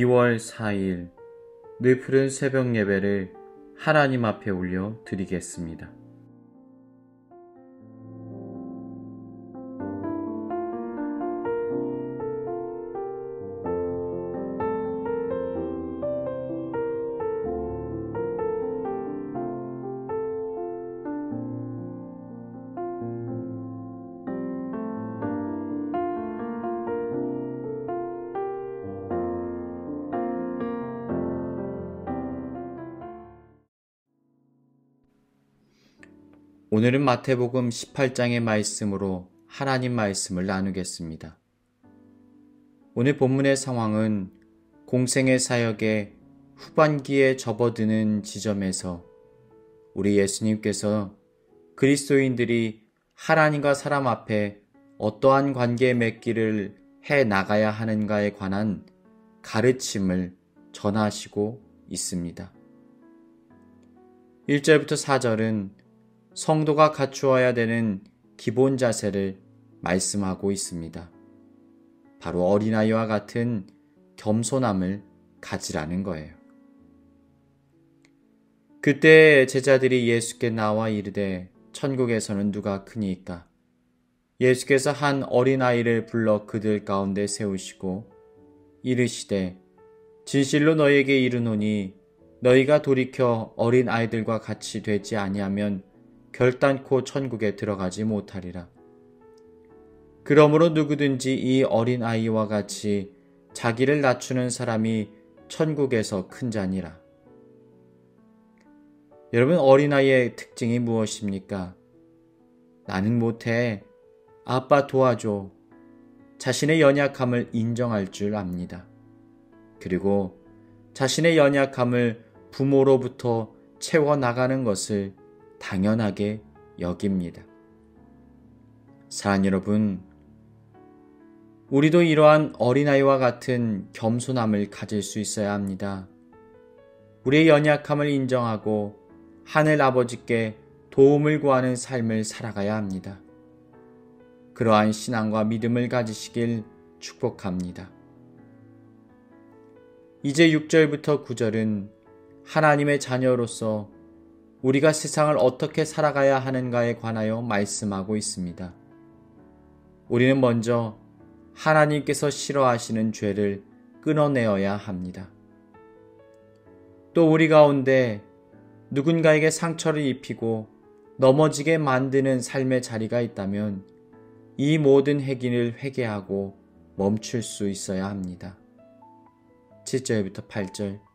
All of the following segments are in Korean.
2월 4일 늘 푸른 새벽 예배를 하나님 앞에 올려 드리겠습니다. 오늘은 마태복음 18장의 말씀으로 하나님 말씀을 나누겠습니다. 오늘 본문의 상황은 공생의 사역의 후반기에 접어드는 지점에서 우리 예수님께서 그리스도인들이 하나님과 사람 앞에 어떠한 관계 맺기를 해 나가야 하는가에 관한 가르침을 전하시고 있습니다. 1절부터 4절은 성도가 갖추어야 되는 기본 자세를 말씀하고 있습니다. 바로 어린아이와 같은 겸손함을 가지라는 거예요. 그때 제자들이 예수께 나와 이르되 천국에서는 누가 크니까? 예수께서 한 어린아이를 불러 그들 가운데 세우시고 이르시되 진실로 너희에게 이르노니 너희가 돌이켜 어린아이들과 같이 되지 아니하면 결단코 천국에 들어가지 못하리라. 그러므로 누구든지 이 어린아이와 같이 자기를 낮추는 사람이 천국에서 큰 자니라. 여러분, 어린아이의 특징이 무엇입니까? 나는 못해. 아빠 도와줘. 자신의 연약함을 인정할 줄 압니다. 그리고 자신의 연약함을 부모로부터 채워나가는 것을 당연하게 여깁니다. 사랑하는 여러분, 우리도 이러한 어린아이와 같은 겸손함을 가질 수 있어야 합니다. 우리의 연약함을 인정하고 하늘 아버지께 도움을 구하는 삶을 살아가야 합니다. 그러한 신앙과 믿음을 가지시길 축복합니다. 이제 6절부터 9절은 하나님의 자녀로서 우리가 세상을 어떻게 살아가야 하는가에 관하여 말씀하고 있습니다. 우리는 먼저 하나님께서 싫어하시는 죄를 끊어내어야 합니다. 또 우리 가운데 누군가에게 상처를 입히고 넘어지게 만드는 삶의 자리가 있다면 이 모든 행위를 회개하고 멈출 수 있어야 합니다. 7절부터 8절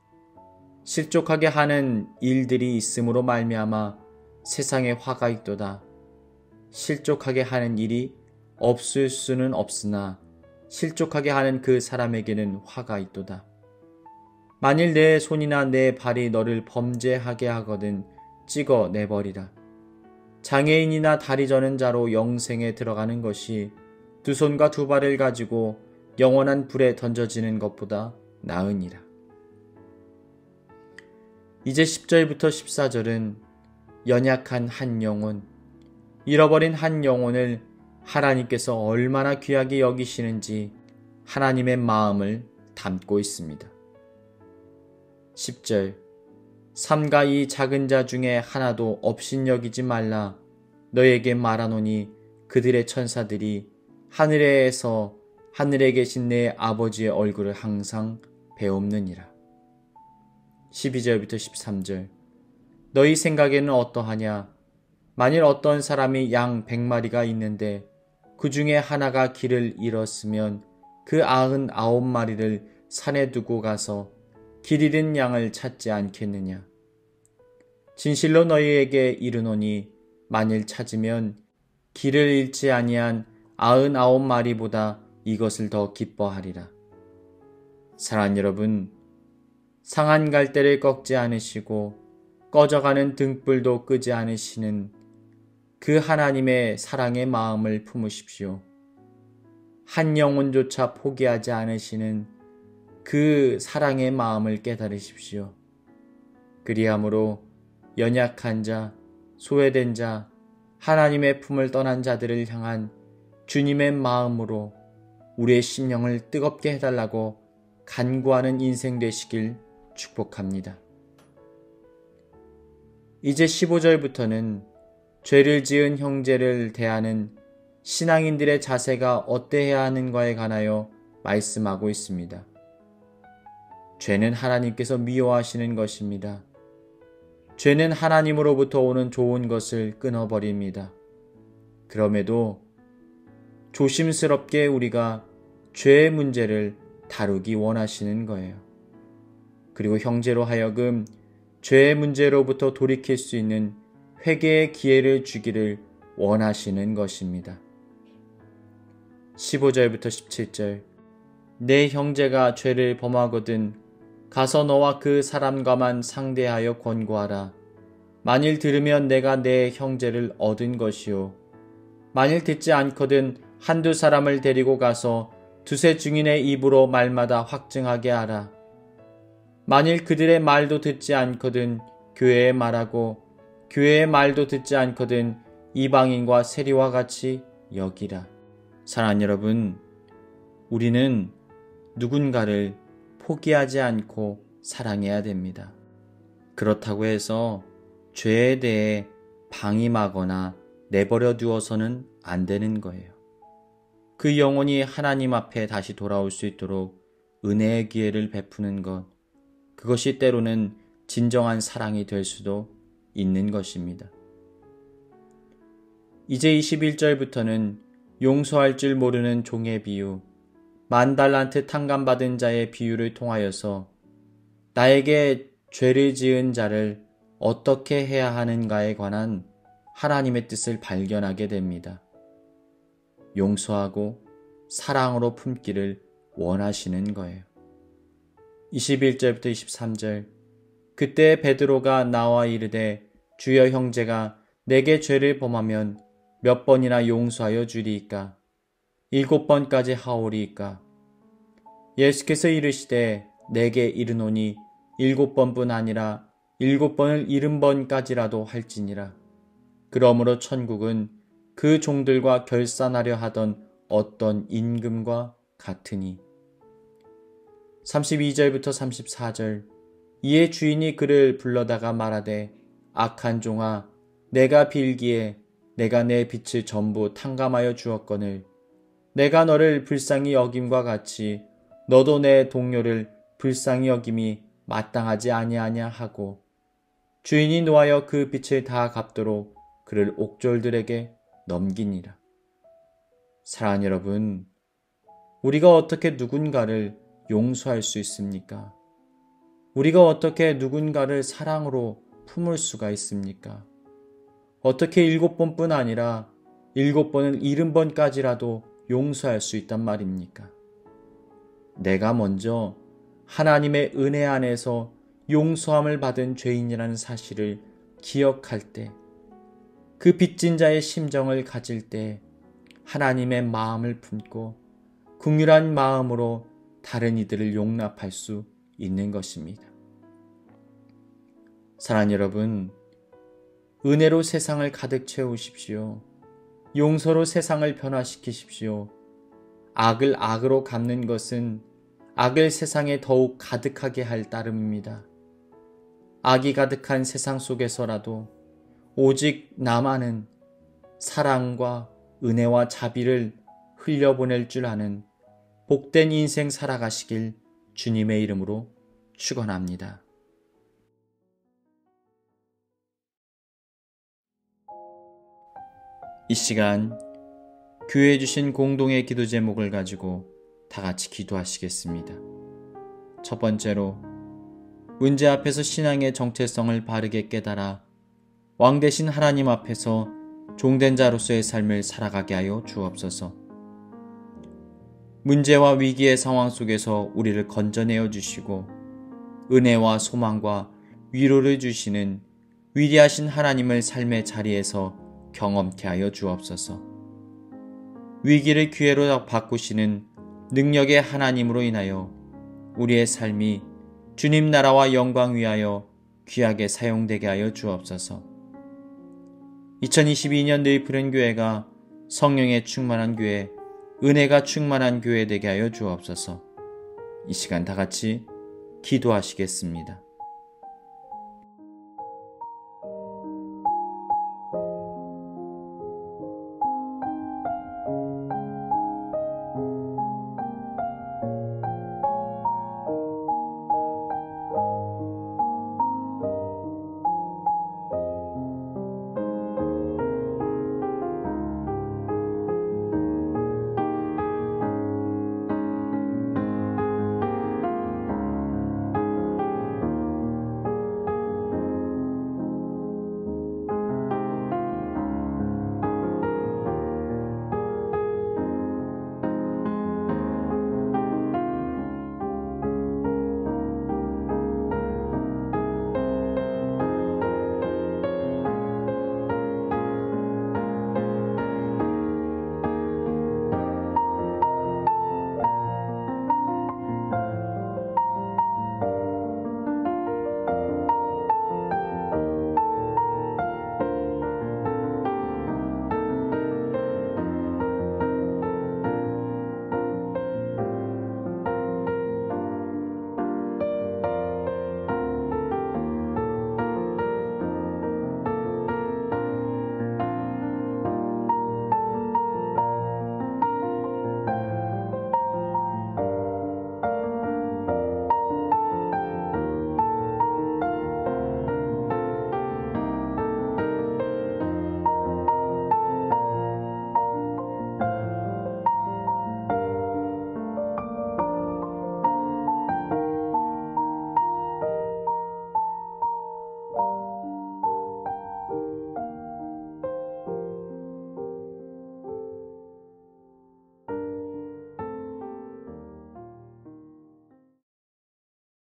실족하게 하는 일들이 있음으로 말미암아 세상에 화가 있도다. 실족하게 하는 일이 없을 수는 없으나 실족하게 하는 그 사람에게는 화가 있도다. 만일 내 손이나 내 발이 너를 범죄하게 하거든 찍어 내버리라. 장애인이나 다리 저는 자로 영생에 들어가는 것이 두 손과 두 발을 가지고 영원한 불에 던져지는 것보다 나으니라. 이제 10절부터 14절은 연약한 한 영혼, 잃어버린 한 영혼을 하나님께서 얼마나 귀하게 여기시는지 하나님의 마음을 담고 있습니다. 10절 삼가 이 작은 자 중에 하나도 업신여기지 말라. 너에게 말하노니 그들의 천사들이 하늘에서 하늘에 계신 내 아버지의 얼굴을 항상 배옵느니라. 12절부터 13절 너희 생각에는 어떠하냐? 만일 어떤 사람이 양 100마리가 있는데 그 중에 하나가 길을 잃었으면 그 99마리를 산에 두고 가서 길 잃은 양을 찾지 않겠느냐? 진실로 너희에게 이르노니 만일 찾으면 길을 잃지 아니한 99마리보다 이것을 더 기뻐하리라. 사랑하는 여러분, 상한 갈대를 꺾지 않으시고 꺼져가는 등불도 끄지 않으시는 그 하나님의 사랑의 마음을 품으십시오. 한 영혼조차 포기하지 않으시는 그 사랑의 마음을 깨달으십시오. 그리함으로 연약한 자, 소외된 자, 하나님의 품을 떠난 자들을 향한 주님의 마음으로 우리의 심령을 뜨겁게 해달라고 간구하는 인생 되시길 축복합니다. 이제 15절부터는 죄를 지은 형제를 대하는 신앙인들의 자세가 어때야 하는가에 관하여 말씀하고 있습니다. 죄는 하나님께서 미워하시는 것입니다. 죄는 하나님으로부터 오는 좋은 것을 끊어버립니다. 그럼에도 조심스럽게 우리가 죄의 문제를 다루기 원하시는 거예요. 그리고 형제로 하여금 죄의 문제로부터 돌이킬 수 있는 회개의 기회를 주기를 원하시는 것입니다. 15절부터 17절 내 형제가 죄를 범하거든 가서 너와 그 사람과만 상대하여 권고하라. 만일 들으면 내가 내 형제를 얻은 것이요. 만일 듣지 않거든 한두 사람을 데리고 가서 두세 증인의 입으로 말마다 확증하게 하라. 만일 그들의 말도 듣지 않거든 교회에 말하고 교회의 말도 듣지 않거든 이방인과 세리와 같이 여기라. 사랑하는 여러분, 우리는 누군가를 포기하지 않고 사랑해야 됩니다. 그렇다고 해서 죄에 대해 방임하거나 내버려 두어서는 안 되는 거예요. 그 영혼이 하나님 앞에 다시 돌아올 수 있도록 은혜의 기회를 베푸는 것, 그것이 때로는 진정한 사랑이 될 수도 있는 것입니다. 이제 21절부터는 용서할 줄 모르는 종의 비유, 10,000달란트 탕감받은 자의 비유를 통하여서 나에게 죄를 지은 자를 어떻게 해야 하는가에 관한 하나님의 뜻을 발견하게 됩니다. 용서하고 사랑으로 품기를 원하시는 거예요. 21절부터 23절 그때 베드로가 나와 이르되 주여 형제가 내게 죄를 범하면 몇 번이나 용서하여 주리이까? 7번까지 하오리이까? 예수께서 이르시되 내게 이르노니 7번뿐 아니라 7번을 70번까지라도 할지니라. 그러므로 천국은 그 종들과 결산하려 하던 어떤 임금과 같으니. 32절부터 34절 이에 주인이 그를 불러다가 말하되 악한 종아 내가 빌기에 내가 내 빚을 전부 탕감하여 주었거늘 내가 너를 불쌍히 여김과 같이 너도 내 동료를 불쌍히 여김이 마땅하지 아니하냐 하고 주인이 노하여 그 빚을 다 갚도록 그를 옥졸들에게 넘기니라. 사랑하는 여러분, 우리가 어떻게 누군가를 용서할 수 있습니까? 우리가 어떻게 누군가를 사랑으로 품을 수가 있습니까? 어떻게 7번뿐 아니라 7번을 70번까지라도 용서할 수 있단 말입니까? 내가 먼저 하나님의 은혜 안에서 용서함을 받은 죄인이라는 사실을 기억할 때, 그 빚진 자의 심정을 가질 때 하나님의 마음을 품고 긍휼한 마음으로 다른 이들을 용납할 수 있는 것입니다. 사랑하는 여러분, 은혜로 세상을 가득 채우십시오. 용서로 세상을 변화시키십시오. 악을 악으로 갚는 것은 악을 세상에 더욱 가득하게 할 따름입니다. 악이 가득한 세상 속에서라도 오직 나만은 사랑과 은혜와 자비를 흘려보낼 줄 아는 복된 인생 살아가시길 주님의 이름으로 축원합니다. 이 시간 교회에 주신 공동의 기도 제목을 가지고 다 같이 기도하시겠습니다. 첫 번째로 문제 앞에서 신앙의 정체성을 바르게 깨달아 왕 되신 하나님 앞에서 종된 자로서의 삶을 살아가게 하여 주옵소서. 문제와 위기의 상황 속에서 우리를 건져내어 주시고 은혜와 소망과 위로를 주시는 위대하신 하나님을 삶의 자리에서 경험케 하여 주옵소서. 위기를 기회로 바꾸시는 능력의 하나님으로 인하여 우리의 삶이 주님 나라와 영광 위하여 귀하게 사용되게 하여 주옵소서. 2022년 너희푸른 교회가 성령에 충만한 교회, 은혜가 충만한 교회 되게 하여 주옵소서. 이 시간 다 같이 기도하시겠습니다.